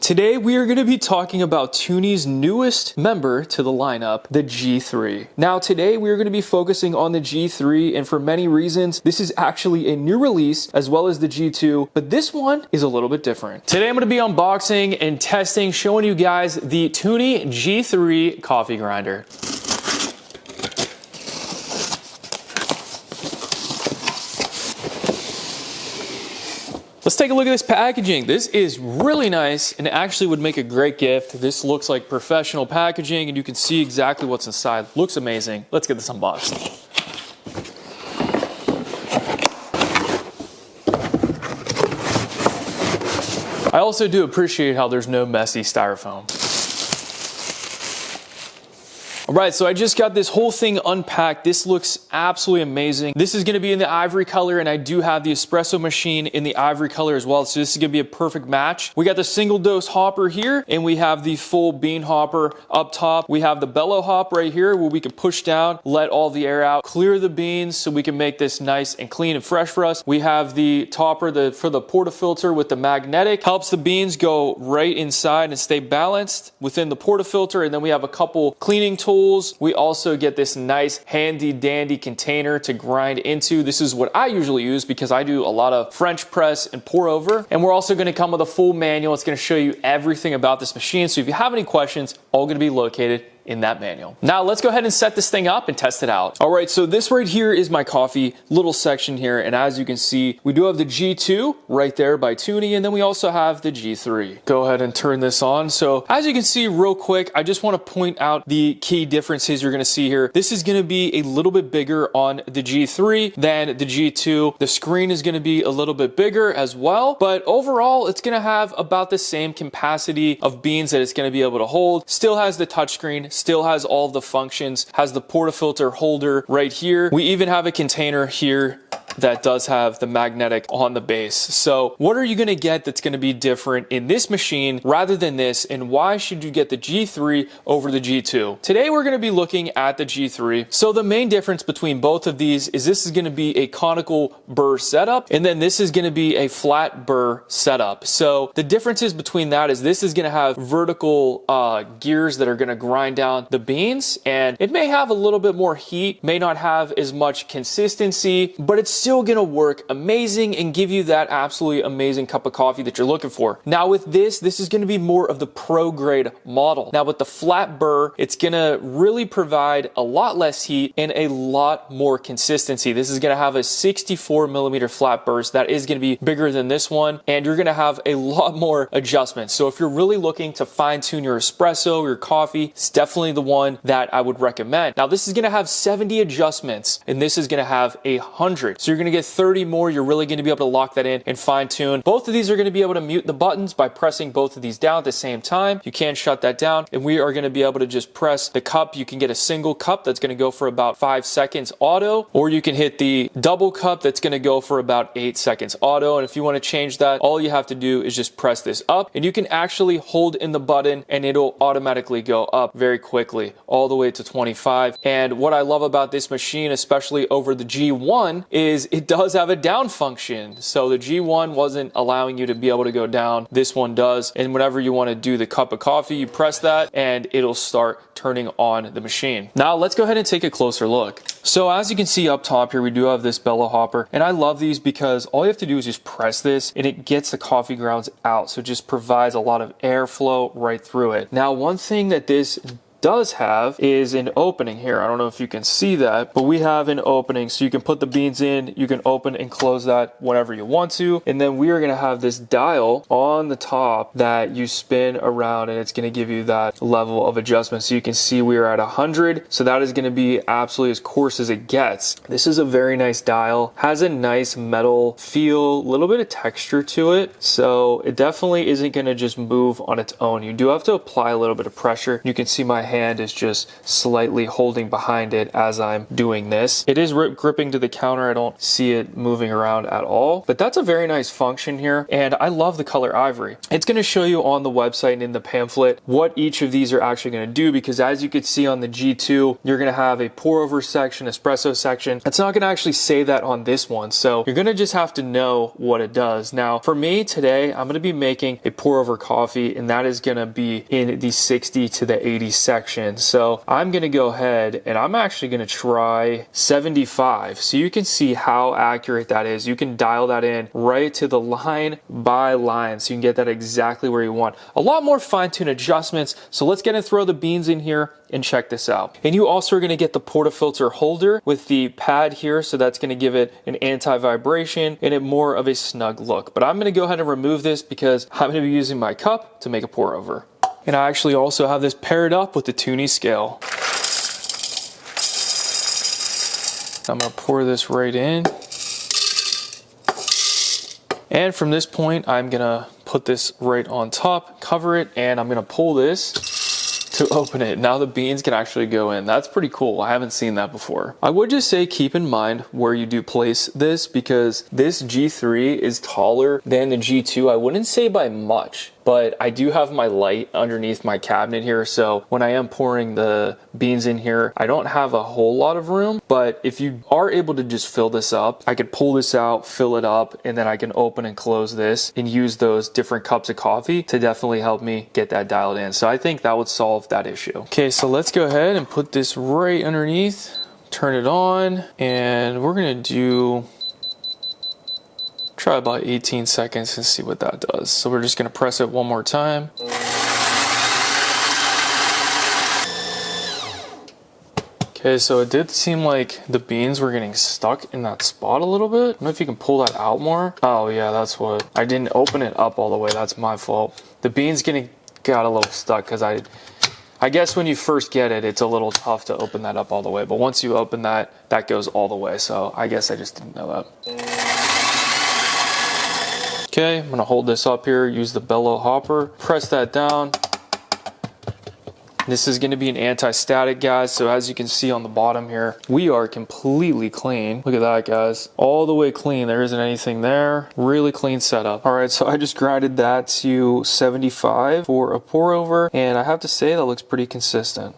Today we are going to be talking about Tuni's newest member to the lineup, the G3. Now today we are going to be focusing on the G3, and for many reasons this is actually a new release as well as the G2, but this one is a little bit different. Today I'm going to be unboxing and testing, showing you guys the Tuni G3 coffee grinder. Let's take a look at this packaging. This is really nice and actually would make a great gift. This looks like professional packaging and you can see exactly what's inside. Looks amazing. Let's get this unboxed. I also do appreciate how there's no messy styrofoam. All right, so I just got this whole thing unpacked. This looks absolutely amazing. This is gonna be in the ivory color, and I do have the espresso machine in the ivory color as well, so this is gonna be a perfect match. We got the single dose hopper here, and we have the full bean hopper up top. We have the bellow hop right here where we can push down, let all the air out, clear the beans so we can make this nice and clean and fresh for us. We have the topper for the portafilter with the magnetic, helps the beans go right inside and stay balanced within the portafilter, and then we have a couple cleaning tools. We also get this nice handy dandy container to grind into. This is what I usually use because I do a lot of French press and pour over. And we're also going to come with a full manual. It's going to show you everything about this machine. So if you have any questions, all going to be located in that manual. Now let's go ahead and set this thing up and test it out. All right, so this right here is my coffee little section here, and as you can see, we do have the G2 right there by Tuni, and then we also have the G3. Go ahead and turn this on. So as you can see real quick, I just want to point out the key differences you're going to see here. This is going to be a little bit bigger on the G3 than the G2. The screen is going to be a little bit bigger as well, but overall it's going to have about the same capacity of beans that it's going to be able to hold. Still has the touchscreen, still has all of the functions, has the portafilter holder right here. We even have a container here that does have the magnetic on the base. So what are you going to get that's going to be different in this machine rather than this, and why should you get the G3 over the G2? Today we're going to be looking at the G3. So the main difference between both of these is this is going to be a conical burr setup, and then this is going to be a flat burr setup. So the differences between that is this is going to have vertical gears that are going to grind down the beans, and it may have a little bit more heat, may not have as much consistency, but it's still gonna work amazing and give you that absolutely amazing cup of coffee that you're looking for. Now with this is gonna be more of the pro grade model. Now with the flat burr, it's gonna really provide a lot less heat and a lot more consistency. This is gonna have a 64 millimeter flat burst that is gonna be bigger than this one, and you're gonna have a lot more adjustments. So if you're really looking to fine tune your espresso, your coffee, it's definitely the one that I would recommend. Now this is gonna have 70 adjustments, and this is gonna have 100. So you're gonna get 30 more. You're really gonna be able to lock that in and fine tune. Both of these are gonna be able to mute the buttons by pressing both of these down at the same time. You can shut that down, and we are gonna be able to just press the cup. You can get a single cup that's gonna go for about 5 seconds auto, or you can hit the double cup that's gonna go for about 8 seconds auto. And if you wanna change that, all you have to do is just press this up, and you can actually hold in the button and it'll automatically go up very quickly all the way to 25. And what I love about this machine, especially over the G1, is it does have a down function. So the G1 wasn't allowing you to be able to go down. This one does. And whenever you want to do the cup of coffee, you press that and it'll start turning on the machine. Now let's go ahead and take a closer look. So as you can see up top here, we do have this bellow hopper, and I love these because all you have to do is just press this and it gets the coffee grounds out. So it just provides a lot of airflow right through it. Now one thing that this does have is an opening here. I don't know if you can see that, but we have an opening so you can put the beans in. You can open and close that whenever you want to, and then we are going to have this dial on the top that you spin around, and it's going to give you that level of adjustment. So you can see we are at 100, so that is going to be absolutely as coarse as it gets. This is a very nice dial, has a nice metal feel, a little bit of texture to it, so it definitely isn't going to just move on its own. You do have to apply a little bit of pressure. You can see my hand is just slightly holding behind it as I'm doing this. It is gripping to the counter. I don't see it moving around at all, but that's a very nice function here. And I love the color ivory. It's going to show you on the website and in the pamphlet what each of these are actually going to do, because as you could see on the G2, you're going to have a pour over section, espresso section. It's not going to actually say that on this one. So you're going to just have to know what it does. Now for me today, I'm going to be making a pour over coffee, and that is going to be in the 60 to the 80 section. So I'm going to go ahead and I'm actually going to try 75. So you can see how accurate that is. You can dial that in right to the line by line. So you can get that exactly where you want. A lot more fine-tuned adjustments. So let's get and throw the beans in here and check this out. And you also are going to get the portafilter holder with the pad here. So that's going to give it an anti-vibration and it more of a snug look. But I'm going to go ahead and remove this because I'm going to be using my cup to make a pour over. And I actually also have this paired up with the Tuni scale. I'm going to pour this right in. And from this point, I'm going to put this right on top, cover it, and I'm going to pull this to open it. Now the beans can actually go in. That's pretty cool. I haven't seen that before. I would just say keep in mind where you do place this, because this G3 is taller than the G2. I wouldn't say by much, but I do have my light underneath my cabinet here. So when I am pouring the beans in here, I don't have a whole lot of room, but if you are able to just fill this up, I could pull this out, fill it up, and then I can open and close this and use those different cups of coffee to definitely help me get that dialed in. So I think that would solve that issue. Okay, so let's go ahead and put this right underneath, turn it on, and we're gonna try about 18 seconds and see what that does. So we're just gonna press it one more time. Okay, so it did seem like the beans were getting stuck in that spot a little bit. I don't know if you can pull that out more. Oh yeah, that's what. I didn't open it up all the way. That's my fault. The beans got a little stuck because I guess when you first get it, it's a little tough to open that up all the way. But once you open that, that goes all the way. So I guess I just didn't know that. Okay, I'm gonna hold this up here, use the bellow hopper, press that down. This is gonna be an anti-static, guys. So as you can see on the bottom here, we are completely clean. Look at that, guys. All the way clean. There isn't anything there. Really clean setup. All right, so I just grinded that to 75 for a pour over, and I have to say that looks pretty consistent.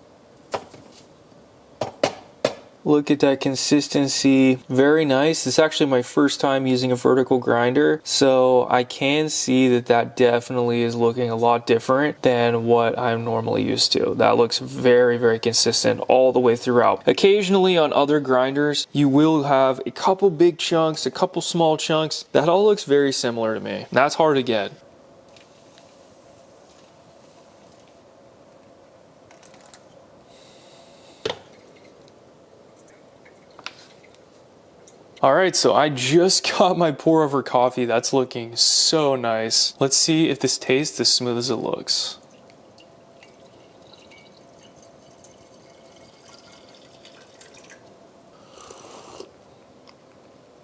Look at that consistency. Very nice. It's actually my first time using a vertical grinder, so I can see that that definitely is looking a lot different than what I'm normally used to. That looks very, very consistent all the way throughout. Occasionally on other grinders, you will have a couple big chunks, a couple small chunks. That all looks very similar to me. That's hard to get. All right, so I just got my pour over coffee. That's looking so nice. Let's see if this tastes as smooth as it looks.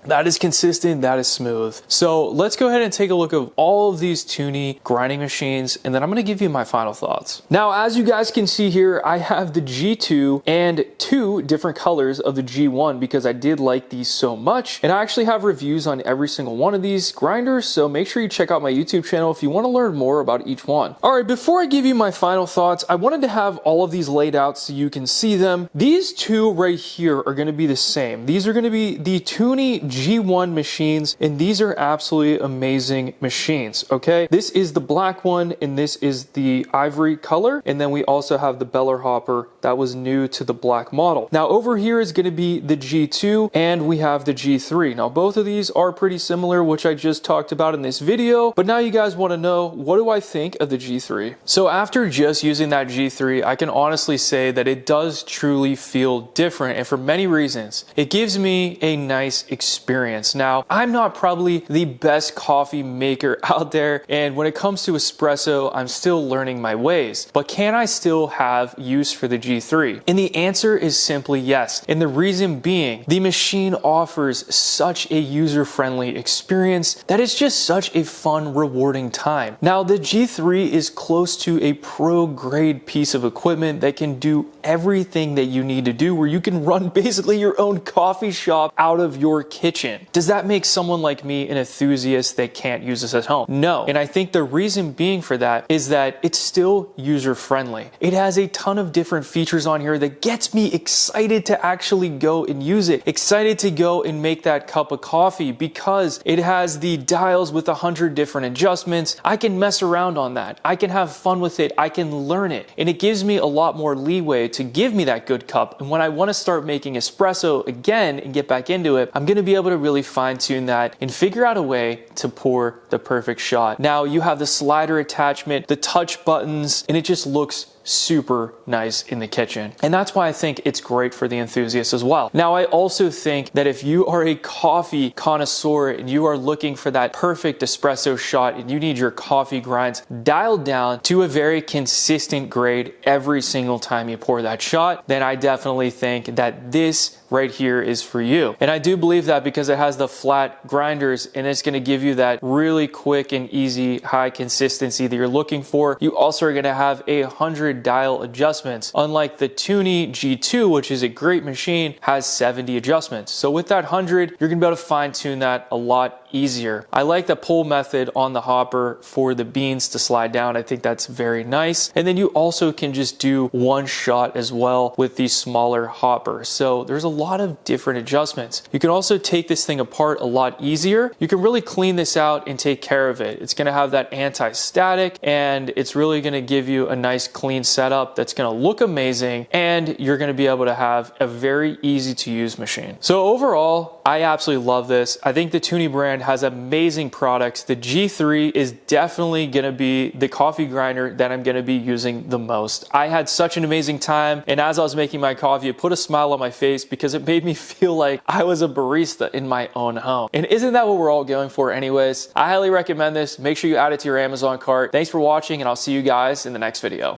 That is consistent, that is smooth. So let's go ahead and take a look at all of these Tuni grinding machines, and then I'm gonna give you my final thoughts. Now, as you guys can see here, I have the G2 and 2 different colors of the G1 because I did like these so much. And I actually have reviews on every single one of these grinders, so make sure you check out my YouTube channel if you wanna learn more about each one. All right, before I give you my final thoughts, I wanted to have all of these laid out so you can see them. These two right here are gonna be the same. These are gonna be the Tuni G1 machines, and these are absolutely amazing machines, okay? This is the black one, and this is the ivory color, and then we also have the beller hopper that was new to the black model. Now over here is going to be the G2, and we have the G3. Now both of these are pretty similar, which I just talked about in this video, but now you guys want to know, what do I think of the G3? So after just using that G3, I can honestly say that it does truly feel different, and for many reasons. It gives me a nice experience experience. Now, I'm not probably the best coffee maker out there, and when it comes to espresso, I'm still learning my ways. But can I still have use for the G3? And the answer is simply yes. And the reason being, the machine offers such a user-friendly experience that it's just such a fun, rewarding time. Now, the G3 is close to a pro-grade piece of equipment that can do everything that you need to do, where you can run basically your own coffee shop out of your kitchen. Does that make someone like me an enthusiast that can't use this at home? No. And I think the reason being for that is that it's still user-friendly. It has a ton of different features on here that gets me excited to actually go and use it, excited to go and make that cup of coffee, because it has the dials with 100 different adjustments. I can mess around on that. I can have fun with it. I can learn it. And it gives me a lot more leeway to give me that good cup. And when I want to start making espresso again and get back into it, I'm going to be able to really fine tune that and figure out a way to pour the perfect shot. Now you have the slider attachment, the touch buttons, and it just looks super nice in the kitchen. And that's why I think it's great for the enthusiast as well. Now, I also think that if you are a coffee connoisseur and you are looking for that perfect espresso shot and you need your coffee grinds dialed down to a very consistent grade every single time you pour that shot, then I definitely think that this right here is for you. And I do believe that because it has the flat grinders and it's going to give you that really quick and easy high consistency that you're looking for. You also are going to have 100 dial adjustments, unlike the Tuni G2, which is a great machine, has 70 adjustments. So with that 100, you're going to be able to fine tune that a lot easier. I like the pull method on the hopper for the beans to slide down. I think that's very nice. And then you also can just do one shot as well with the smaller hopper. So there's a lot of different adjustments. You can also take this thing apart a lot easier. You can really clean this out and take care of it. It's going to have that anti-static, and it's really going to give you a nice clean setup that's going to look amazing, and you're going to be able to have a very easy to use machine. So overall, I absolutely love this. I think the Tuni brand has amazing products. The G3 is definitely going to be the coffee grinder that I'm going to be using the most. I had such an amazing time, and as I was making my coffee, it put a smile on my face because it made me feel like I was a barista in my own home. And isn't that what we're all going for anyways? I highly recommend this. Make sure you add it to your Amazon cart. Thanks for watching, and I'll see you guys in the next video.